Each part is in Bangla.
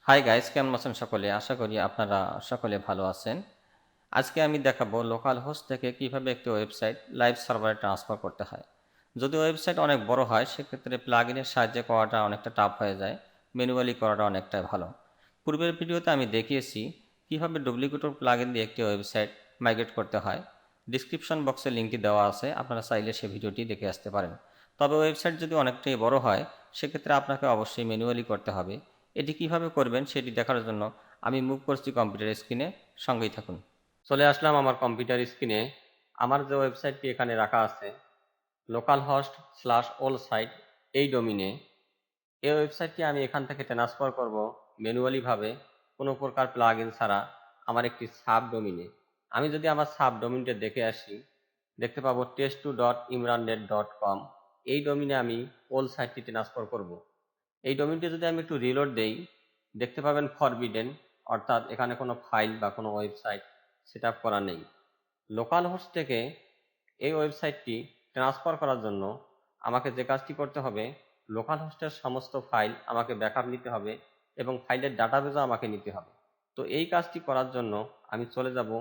হাই গাইস, কেমন আছেন সকলে? আশা করি আপনারা সকলে ভালো আছেন। আজকে আমি দেখাবো লোকাল হোস্ট থেকে কিভাবে একটি ওয়েবসাইট লাইভ সার্ভারে ট্রান্সফার করতে হয়। যদি ওয়েবসাইট অনেক বড় হয় সেক্ষেত্রে প্লাগইনের সাহায্যে করাটা অনেকটা টাফ হয়ে যায়, ম্যানুয়ালি করাটা অনেকটাই ভালো। পূর্বের ভিডিওতে আমি দেখিয়েছি কিভাবে ডুপ্লিকেট প্লাগইন দিয়ে একটি ওয়েবসাইট মাইগ্রেট করতে হয়। ডিসক্রিপশন বক্সে লিঙ্কটি দেওয়া আছে, আপনারা চাইলে সে ভিডিওটি দেখে আসতে পারেন। তবে ওয়েবসাইট যদি অনেকটাই বড় হয় সেক্ষেত্রে আপনাকে অবশ্যই ম্যানুয়ালি করতে হবে। এটি কিভাবে করবেন সেটি দেখার জন্য আমি মুভ করছি কম্পিউটার স্ক্রিনে, সঙ্গেই থাকুন। চলে আসলাম আমার কম্পিউটার স্ক্রিনে। আমার যে ওয়েবসাইটটি এখানে রাখা আছে localhost/all site এই ডোমিনে, এই ওয়েবসাইটটি আমি এখান থেকে ট্রান্সফার করব ম্যানুয়ালিভাবে, কোনো প্রকার প্লাগইন ছাড়া আমার একটি সাব ডোমিনে। আমি যদি আমার সাব ডোমিনটা দেখে আসি, দেখতে পাবো test2.imrannet.com। এই ডোমিনে আমি ওল সাইটটি ট্রান্সফার করব। এই ডোমেইনটি যদি আমি একটু রিলোড দেই, দেখতে পাবেন ফরবিডেন, অর্থাৎ এখানে কোনো ফাইল বা কোনো ওয়েবসাইট সেট আপ করা নেই। লোকাল হোস্ট থেকে এই ওয়েবসাইটটি ট্রান্সফার করার জন্য আমাকে যে কাজটি করতে হবে, লোকাল হোস্টের সমস্ত ফাইল আমাকে ব্যাকআপ নিতে হবে এবং ফাইলের ডাটাবেজও আমাকে নিতে হবে। তো এই কাজটি করার জন্য আমি চলে যাব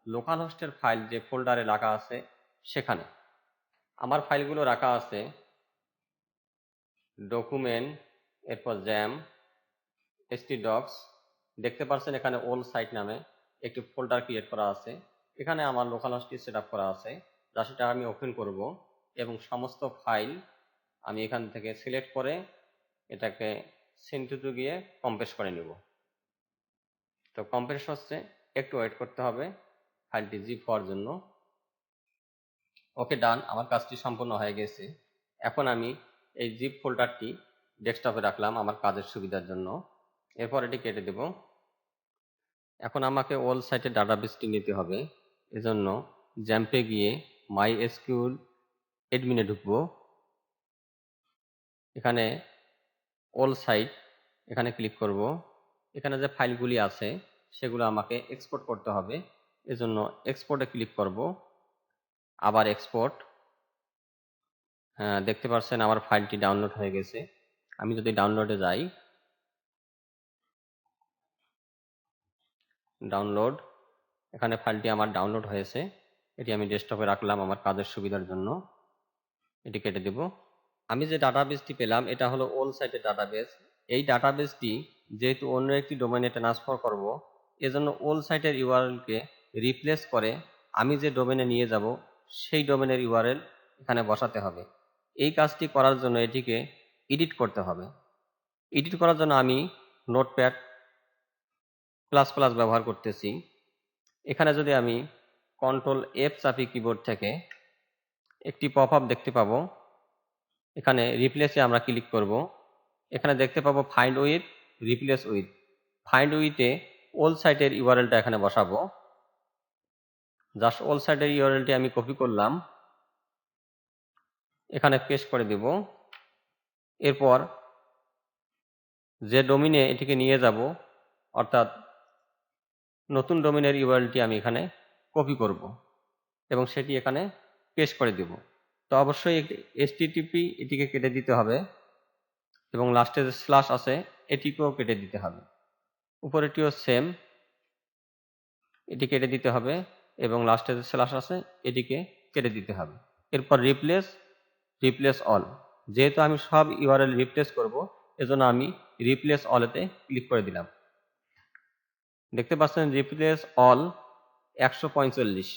লোকাল হোস্টের ফাইল যে ফোল্ডারে রাখা আছে সেখানে। আমার ফাইলগুলো রাখা আছে ডকুমেন্ট, এরপর জ্যাম, htdocs। দেখতে পাচ্ছেন এখানে ওল সাইট নামে একটি ফোল্ডার ক্রিয়েট করা আছে। এখানে আমার লোকাল হোস্টটি সেট আপ করা আছে, যা সেটা আমি ওপেন করব এবং সমস্ত ফাইল আমি এখান থেকে সিলেক্ট করে এটাকে সিনটুতে গিয়ে কম্প্রেস করে নেব। তো কম্প্রেস হচ্ছে, একটু ওয়েট করতে হবে ফাইলটি জিপ হওয়ার জন্য। ওকে, ডান, আমার কাজটি সম্পূর্ণ হয়ে গেছে। এখন আমি এই জিপ ফোল্ডারটি ডেস্কটপে রাখলাম আমার কাজের সুবিধার জন্য। এরপর এটি কেটে দেব। এখন আমাকে ওল সাইটের ডাটাবেসটি নিতে হবে। এজন্য জ্যাম্পে গিয়ে মাই এসকিউএল এডমিনে ঢুকবো। এখানে ওল সাইট এখানে ক্লিক করব। এখানে যে ফাইলগুলি আছে সেগুলো আমাকে এক্সপোর্ট করতে হবে, এজন্য এক্সপোর্টে ক্লিক করব। আবার এক্সপোর্ট। দেখতে পাচ্ছেন আমার ফাইলটি ডাউনলোড হয়ে গেছে। আমি যদি ডাউনলোডে যাই, ডাউনলোড, এখানে ফাইলটি আমার ডাউনলোড হয়েছে। এটি আমি ডেস্কটপে রাখলাম আমার কাজের সুবিধার জন্য। এটি কেটে দেব। আমি যে ডাটাবেসটি পেলাম এটা হলো ওল সাইটের ডাটাবেস। এই ডাটাবেসটি যেহেতু অন্য একটি ডোমেইনে ট্রান্সফার করব, এজন্য ওল সাইটের ইউআরএলকে রিপ্লেস করে আমি যে ডোমেইনে নিয়ে যাব সেই ডোমেইনের ইউআরএল এখানে বসাতে হবে। এই কাজটি করার জন্য এটিকে এডিট করতে হবে। এডিট করার জন্য আমি নোটপ্যাড প্লাস প্লাস ব্যবহার করতেছি। এখানে যদি আমি Ctrl+F চাপি কিবোর্ড থেকে, একটি পপআপ দেখতে পাবো। এখানে রিপ্লেসে আমরা ক্লিক করব। এখানে দেখতে পাবো find with, replace with. Find উইথে ওল সাইটের ইউআরএলটা এখানে বসাবো। জাস্ট ওল সাইটের ইউআরএলটি আমি কপি করলাম, এখানে পেস্ট করে দেব। এরপর যে ডোমিনে এটিকে নিয়ে যাব, অর্থাৎ নতুন ডোমিনের ইউআরএলটি আমি এখানে কপি করব এবং সেটি এখানে পেস্ট করে দেব। তো অবশ্যই http এটিকে কেটে দিতে হবে এবং লাস্টে যে স্ল্যাশ আছে এটিকেও কেটে দিতে হবে। উপরেটিও সেম, এটি কেটে দিতে হবে এবং লাস্টে যে স্ল্যাশ আছে এটিকে কেটে দিতে হবে। এরপর রিপ্লেস অল। যেহেতু আমি সব ইউআরএল রিপ্লেস করব, এজন্য আমি রিপ্লেস অলেতে ক্লিক করে দিলাম। দেখতে পাচ্ছেন রিপ্লেস অল 145,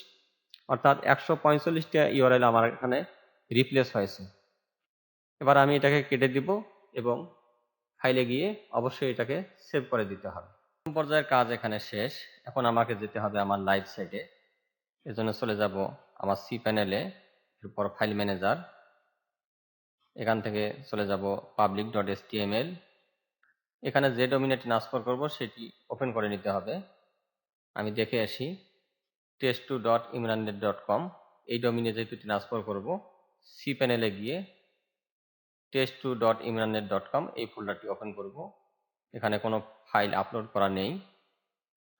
অর্থাৎ 145টা ইউআরএল আমার এখানে রিপ্লেস হয়েছে। এবার আমি এটাকে কেটে দিব এবং ফাইলে গিয়ে অবশ্যই এটাকে সেভ করে দিতে হবে। প্রথম পর্যায়ের কাজ এখানে শেষ। এখন আমাকে যেতে হবে আমার লাইভ সাইটে। এজন্য চলে যাব আমার সি প্যানেলে, এরপর ফাইল ম্যানেজার, এখান থেকে চলে যাব public.html। এখানে যে ডোমিনে ট্রান্সফার করব সেটি ওপেন করে নিতে হবে। আমি দেখে আসি test2.imrannet.com। এই ডোমিনে যেহেতু ট্রান্সফার করব, সি প্যানেলে গিয়ে test2.imrannet.com এই ফোল্ডারটি ওপেন করব। এখানে কোনো ফাইল আপলোড করা নেই।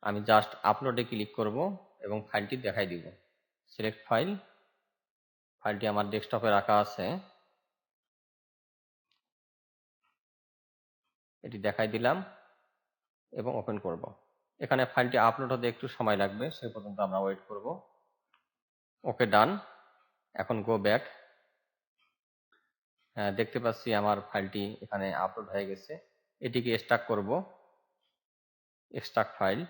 আমি জাস্ট আপলোডে ক্লিক করব এবং ফাইলটি দেখাই দিব। সিলেক্ট ফাইল, ফাইলটি আমার ডেস্কটপে রাখা আছে, এটি দেখাই দিলাম। এবং ওপেন করব। এখানে ফাইলটি আপলোড হতে একটু সময় লাগবে, সে পর্যন্ত আমরা ওয়েট করব। ওকে, ডান। এখন গো ব্যাক। দেখতে পাচ্ছি আমার ফাইলটি এখানে আপলোড হয়ে গেছে। এটিকে এক্সট্রাক্ট করব, এক্সট্রাক্ট ফাইল,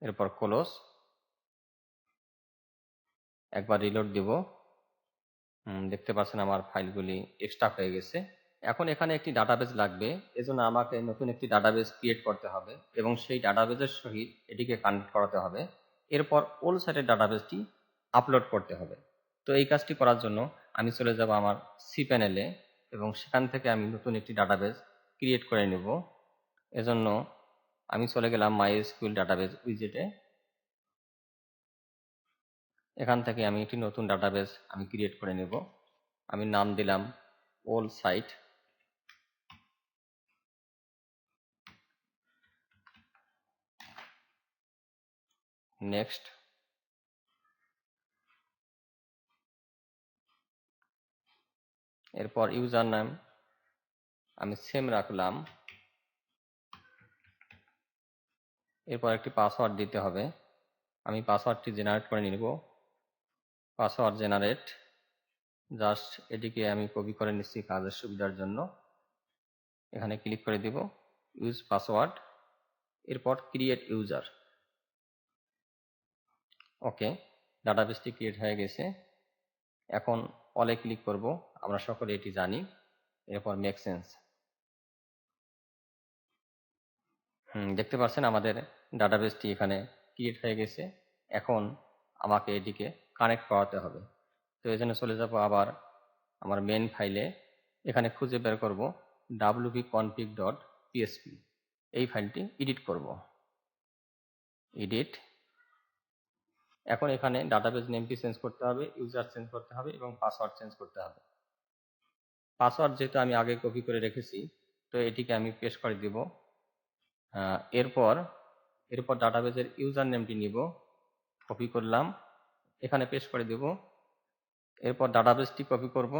এরপর ক্লোজ। একবার রিলোড দিব। দেখতে পাচ্ছেন আমার ফাইলগুলি এক্সট্রাক্ট হয়ে গেছে। এখন এখানে একটি ডাটাবেস লাগবে, এজন্য আমাকে নতুন একটি ডাটাবেস ক্রিয়েট করতে হবে এবং সেই ডাটাবেসের সহিত এটিকে কানেক্ট করাতে হবে। এরপর ওল্ড সাইটের ডাটাবেসটি আপলোড করতে হবে। তো এই কাজটি করার জন্য আমি চলে যাব আমার সি প্যানেলে এবং সেখান থেকে আমি নতুন একটি ডাটাবেস ক্রিয়েট করে নেব। এজন্য আমি চলে গেলাম মাইএসকিউএল ডাটাবেস উইজেটে। এখান থেকে আমি একটি নতুন ডাটাবেস আমি ক্রিয়েট করে নেব। আমি নাম দিলাম ওল্ড সাইট। নেক্সট। এরপর ইউজার নাম আমি সেম রাখলাম। এরপর একটি পাসওয়ার্ড দিতে হবে। আমি পাসওয়ার্ডটি জেনারেট করে নিব। পাসওয়ার্ড জেনারেট, জাস্ট এটিকে আমি কপি করে নিচ্ছি কাজের সুবিধার জন্য। এখানে ক্লিক করে দিব ইউজ পাসওয়ার্ড, এরপর ক্রিয়েট ইউজার। ওকে, ডাটাবেসটি ক্রিয়েট হয়ে গেছে। এখন অলে ক্লিক করব, আমরা সকলে এটি জানি। এরপর মেক সেন্স। দেখতে পাচ্ছেন আমাদের ডাটাবেসটি এখানে ক্রিয়েট হয়ে গেছে। এখন আমাকে এটিকে কানেক্ট করাতে হবে। তো এই জন্য চলে যাব আবার আমার মেন ফাইলে। এখানে খুঁজে বের করব wp-config.php। এই ফাইলটি এডিট করব। এডিট। এখন এখানে ডাটাবেস নেমটি চেঞ্জ করতে হবে, ইউজার চেঞ্জ করতে হবে এবং পাসওয়ার্ড চেঞ্জ করতে হবে। পাসওয়ার্ড যেহেতু আমি আগে কপি করে রেখেছি, তো এটিকে আমি পেস্ট করে দিব। এরপর ডাটাবেসের ইউজার নেমটি নিব, কপি করলাম, এখানে পেস্ট করে দেব। এরপর ডাটাবেসটি কপি করব,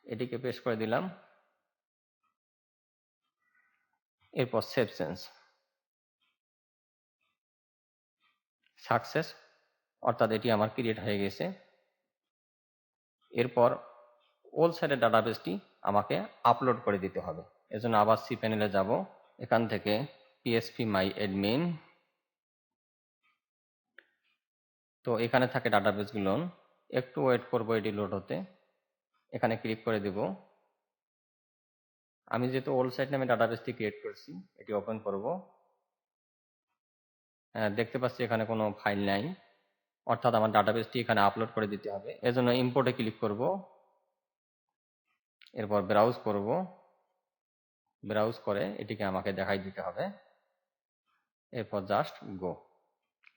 এটিকে পেস্ট করে দিলাম। এরপর সেভ চেঞ্জ। সাকসেস, অর্থাৎ এটি আমার ক্রিয়েট হয়ে গেছে। এরপর ওল্ড সাইটের ডাটাবেসটি আমাকে আপলোড করে দিতে হবে। এজন্য আবার সি প্যানেলে যাব। এখান থেকে php my admin, তো এখানে থাকে ডাটাবেসগুলো। একটু ওয়েট করব এটি লোড হতে। এখানে ক্লিক করে দেব। আমি যেহেতু ওল্ড সাইট নামে ডাটাবেসটি ক্রিয়েট করছি, এটি ওপেন করব। দেখতে পাচ্ছি এখানে কোনো ফাইল নাই, অর্থাৎ আমার ডাটাবেসটি এখানে আপলোড করে দিতে হবে। এজন্য ইম্পোর্টে ক্লিক করব। এরপর ব্রাউজ করব। ব্রাউজ করে এটিকে আমাকে দেখাই দিতে হবে। এরপর জাস্ট গো।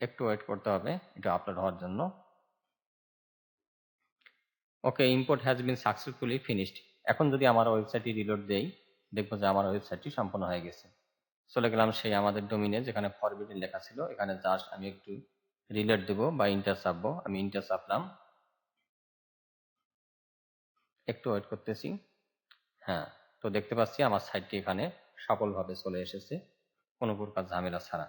একটু ওয়েট করতে হবে এটা আপলোড হওয়ার জন্য। Okay, import has been successfully finished. এখন যদি আমার ওয়েবসাইটটি রিলোড দেই, দেখবো যে আমার ওয়েবসাইটটি সম্পূর্ণ হয়ে গেছে। চলে গেলাম সেই আমাদের ডোমিনে যেখানে ফরবিটেন লেখা ছিল। এখানে জাস্ট আমি একটু রিলোড দেব বা ইন্টার চাপবো। আমি ইন্টার চাপলাম। একটু ওয়েট করতেছি। তো দেখতে পাচ্ছি আমার সাইটটি এখানে সফলভাবে চলে এসেছে, কোনো প্রকার ঝামেলা ছাড়া।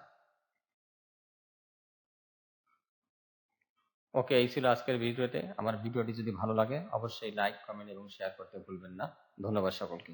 ওকে, এই ছিল আজকের ভিডিওতে। আমার ভিডিওটি যদি ভালো লাগে অবশ্যই লাইক, কমেন্ট এবং শেয়ার করতে ভুলবেন না। ধন্যবাদ সকলকে।